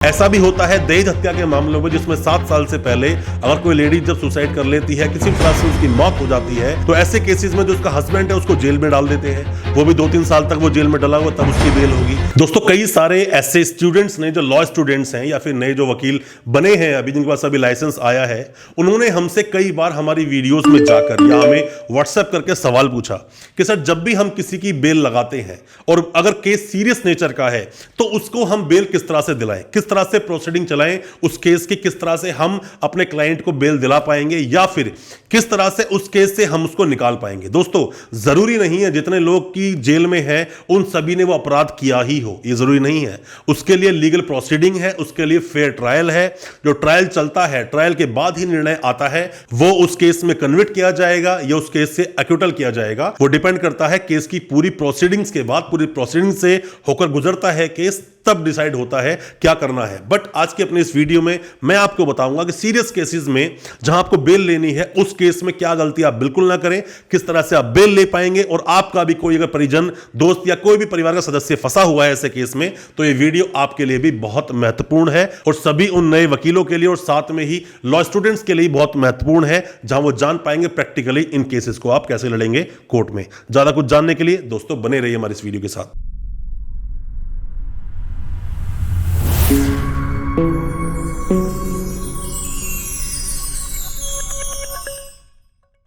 ऐसा भी होता है दहेज हत्या के मामलों में, जिसमें 7 साल से पहले अगर कोई लेडी जब सुसाइड कर लेती है, किसी तरह से उसकी मौत हो जाती है, तो ऐसे केसेस में जो उसका हस्बैंड है उसको जेल में डाल देते हैं। वो भी 2-3 साल तक वो जेल में डला हुआ, तब उसकी बेल होगी। दोस्तों, कई सारे ऐसे स्टूडेंट्स ने जो लॉ स्टूडेंट्स हैं या फिर नए जो वकील बने हैं अभी, जिनके पास अभी लाइसेंस आया है, उन्होंने हमसे कई बार हमारी वीडियोस में जाकर या हमें व्हाट्सएप करके सवाल पूछा कि सर, जब भी हम किसी की बेल लगाते हैं और अगर केस सीरियस नेचर का है तो उसको हम बेल किस तरह से दिलाएं, किस तरह से प्रोसीडिंग चलाएं, उस केस की किस तरह से हम अपने क्लाइंट को बेल दिला पाएंगे या फिर किस तरह से उस केस से हम उसको निकाल पाएंगे। दोस्तों, जरूरी नहीं है जितने लोग की जेल में हैं उन सभी ने वो अपराध किया ही हो, ये जरूरी नहीं है। उसके लिए लीगल प्रोसीडिंग है, उसके लिए फेयर ट्रायल है। जो ट्रायल चलता है, ट्रायल के बाद ही निर्णय आता है, वो उस केस में कन्विक्ट किया जाएगा या उस केस से एक्यूटल किया जाएगा। वो डिपेंड करता है केस की पूरी प्रोसीडिंग्स के बाद, पूरी प्रोसीडिंग से होकर गुजरता है केस, तब डिसाइड होता है क्या करना है। बट आज के अपने इस वीडियो में मैं आपको बताऊंगा कि सीरियस केसेस में जहां आपको बेल लेनी है, उस केस में क्या गलती आप बिल्कुल ना करें, किस तरह से आप बेल ले पाएंगे। और आपका भी कोई अगर परिजन, दोस्त या कोई भी परिवार का सदस्य फंसा हुआ है ऐसे केस में, तो ये वीडियो आपके लिए भी बहुत महत्वपूर्ण है और सभी उन नए वकीलों के लिए और साथ में ही लॉ स्टूडेंट्स के लिए बहुत महत्वपूर्ण है, जहां वो जान पाएंगे प्रैक्टिकली इन केसेस को आप कैसे लड़ेंगे कोर्ट में। ज्यादा कुछ जानने के लिए दोस्तों बने रहिए हमारे इस वीडियो के साथ।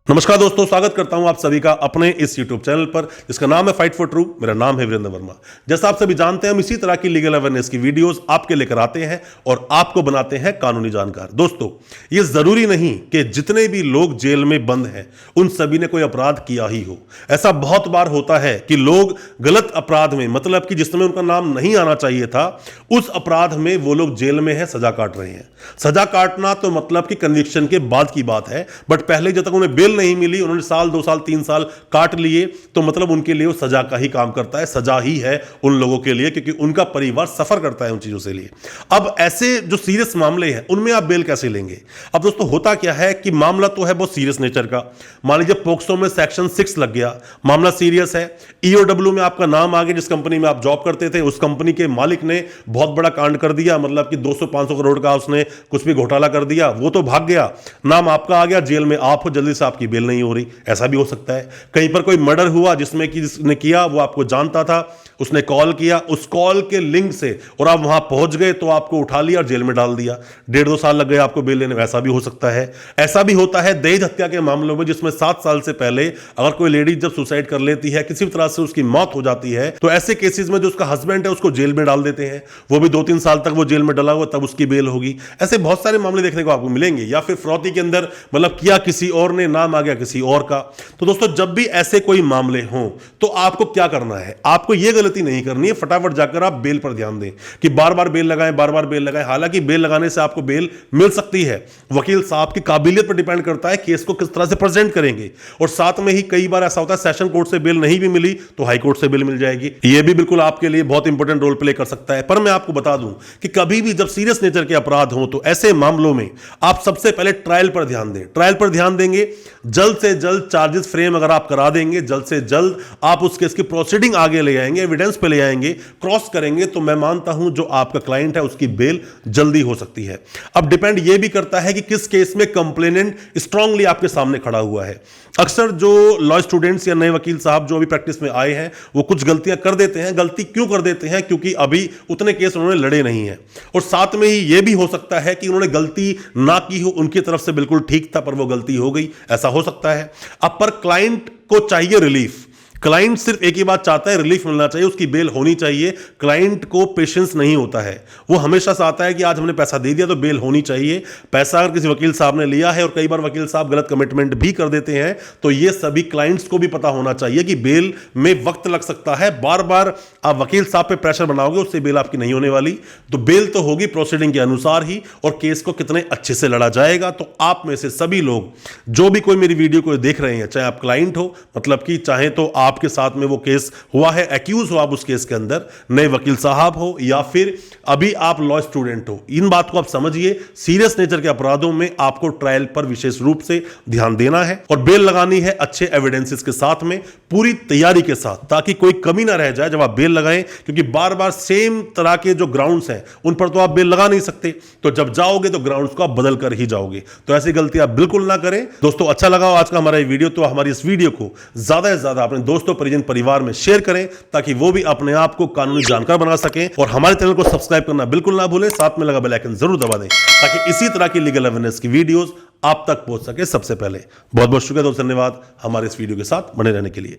नमस्कार दोस्तों, स्वागत करता हूं आप सभी का अपने इस YouTube चैनल पर, जिसका नाम है फाइट फॉर ट्रू। मेरा नाम है वीरेंद्र वर्मा। जैसा आप सभी जानते हैं, हम इसी तरह की लीगल अवेयरनेस की वीडियोस आपके लेकर आते हैं और आपको बनाते हैं कानूनी जानकार। दोस्तों, ये जरूरी नहीं कि जितने भी लोग जेल में बंद हैं उन सभी ने कोई अपराध किया ही हो। ऐसा बहुत बार होता है कि लोग गलत अपराध में, मतलब कि जिसमें उनका नाम नहीं आना चाहिए था, उस अपराध में वो लोग जेल में है, सजा काट रहे हैं। सजा काटना तो मतलब कि कन्विक्शन के बाद की बात है, बट पहले जब तक उन्हें बेल नहीं मिली, उन्होंने साल 2 साल 3 साल काट लिए, तो मतलब उनके लिए वो सजा का ही काम करता है, सजा ही है उन लोगों के लिए, क्योंकि उनका परिवार सफर करता है उन चीजों से लिए। अब ऐसे जो सीरियस मामले हैं उनमें आप बेल कैसे लेंगे? अब दोस्तों, होता क्या है कि मामला तो है बहुत सीरियस नेचर का। मान लीजिए पोक्सो में सेक्शन 6 लग गया, मामला सीरियस है। ईओडब्ल्यू में आपका नाम आ गया, जिस कंपनी में आप जॉब करते थे उस कंपनी के मालिक ने बहुत बड़ा कांड कर दिया, मतलब कि 200-500 करोड़ का उसने कुछ भी घोटाला कर दिया, वो तो भाग गया, नाम आपका आ गया, जेल में आप हो, जल्दी से आपकी बेल नहीं हो रही। ऐसा भी हो सकता है। कहीं पर कोई मर्डर हुआ जिसमें कि जिसने किया वो आपको जानता था, उसने कॉल किया, उस कॉल के लिंक से और आप वहां पहुंच गए तो आपको उठा लिया और जेल में डाल दिया, 1.5-2 साल लग गए आपको बेल लेने में। ऐसा भी हो सकता है। ऐसा भी होता है दहेज हत्या के मामलों में, जिसमें 7 साल से पहले अगर कोई लेडी जब सुसाइड कर लेती है, किसी तरह से उसकी मौत हो जाती है, तो ऐसे केसेस में जो उसका हस्बैंड है उसको जेल में डाल देते हैं। वो भी 2-3 साल तक वो जेल में डला हुआ, तब उसकी बेल होगी। ऐसे बहुत सारे मामले देखने को आपको मिलेंगे। या फिर फिरौती के अंदर, मतलब किया किसी और ने, नाम आ गया किसी और का। तो दोस्तों, जब भी ऐसे कोई मामले हों तो आपको क्या करना है? आपको यह गलती नहीं करनी है, फटाफट जाकर आप बेल पर ध्यान दें कि बार बार बेल लगाएं, बार बार बेल लगाएं। हालांकि बेल लगाने से आपको बेल मिल सकती है, वकील साहब की काबिलियत पर डिपेंड करता है, केस को किस तरह से प्रेजेंट करेंगे। और साथ में ही कई बार ऐसा होता है सेशन कोर्ट से बेल नहीं भी मिली तो हाई कोर्ट से बेल मिल जाएगी। यह भी बिल्कुल आपके लिए बहुत इंपॉर्टेंट रोल प्ले कर सकता है। पर मैं आपको बता दूं कि कभी भी जब सीरियस नेचर के अपराध हों तो ऐसे मामलों में आप सबसे पहले ट्रायल पर ध्यान दें। ट्रायल पर ध्यान देंगे, जल्द से जल्द चार्जेस फ्रेम अगर आप करा देंगे, जल्द से जल्द आप उस केस की प्रोसीडिंग आगे ले आएंगे, एविडेंस पे ले आएंगे, क्रॉस करेंगे, तो मैं मानता हूं जो आपका क्लाइंट है उसकी बेल जल्दी हो सकती है। अब डिपेंड यह भी करता है कि किस केस में कंप्लेनेंट स्ट्रांगली आपके सामने खड़ा हुआ है। अक्सर जो लॉ स्टूडेंट्स या नए वकील साहब जो अभी प्रैक्टिस में आए हैं वो कुछ गलतियां कर देते हैं। गलती क्यों कर देते हैं? क्योंकि अभी उतने केस उन्होंने लड़े नहीं हैं। और साथ में ही यह भी हो सकता है कि उन्होंने गलती ना की हो, उनकी तरफ से बिल्कुल ठीक था पर वो गलती हो गई, ऐसा हो सकता है। अब पर क्लाइंट को चाहिए रिलीफ। क्लाइंट सिर्फ एक ही बात चाहता है, रिलीफ मिलना चाहिए, उसकी बेल होनी चाहिए। क्लाइंट को पेशेंस नहीं होता है, वो हमेशा से आता है कि आज हमने पैसा दे दिया तो बेल होनी चाहिए। पैसा अगर किसी वकील साहब ने लिया है और कई बार वकील साहब गलत कमिटमेंट भी कर देते हैं, तो ये सभी क्लाइंट्स को भी पता होना चाहिए कि बेल में वक्त लग सकता है। बार बार आप वकील साहब पे प्रेशर बनाओगे, उससे बेल आपकी नहीं होने वाली। तो बेल तो होगी प्रोसीडिंग के अनुसार ही, और केस को कितने अच्छे से लड़ा जाएगा। तो आप में से सभी लोग जो भी कोई मेरी वीडियो को देख रहे हैं, चाहे आप क्लाइंट हो, मतलब कि चाहे तो आप आपके साथ में वो केस हुआ है, एक्यूज हो आप उस केस के अंदर, नए वकील साहब हो या फिर अभी आप लॉ स्टूडेंट हो, इन बात को आप समझिए। सीरियस नेचर के अपराधों में आपको ट्रायल पर विशेष रूप से ध्यान देना है और बेल लगानी है अच्छे एविडेंसेस के साथ में, पूरी तैयारी के साथ, ताकि कोई कमी ना रह जाए जब आप बेल लगाएं, क्योंकि बार बार सेम तरह के जो ग्राउंड्स हैं उन पर तो आप बेल लगा नहीं सकते, तो जब जाओगे तो ग्राउंड्स को आप बदल कर ही जाओगे। तो ऐसी गलती आप बिल्कुल ना करें। दोस्तों अच्छा लगा आज का हमारा ये वीडियो, तो हमारी इस वीडियो को ज्यादा से ज्यादा अपने दोस्तों, परिजन, परिवार में शेयर करें ताकि वो भी अपने आप को कानूनी जानकार बना सकें। और हमारे चैनल को सब्सक्राइब करना बिल्कुल ना भूलें, साथ में लगा बेल आइकन जरूर दबा दें ताकि इसी तरह की लीगल अवेयरनेस की वीडियोस आप तक पहुंच सके सबसे पहले। बहुत बहुत शुक्रिया दोस्तों, धन्यवाद हमारे इस वीडियो के साथ बने रहने के लिए।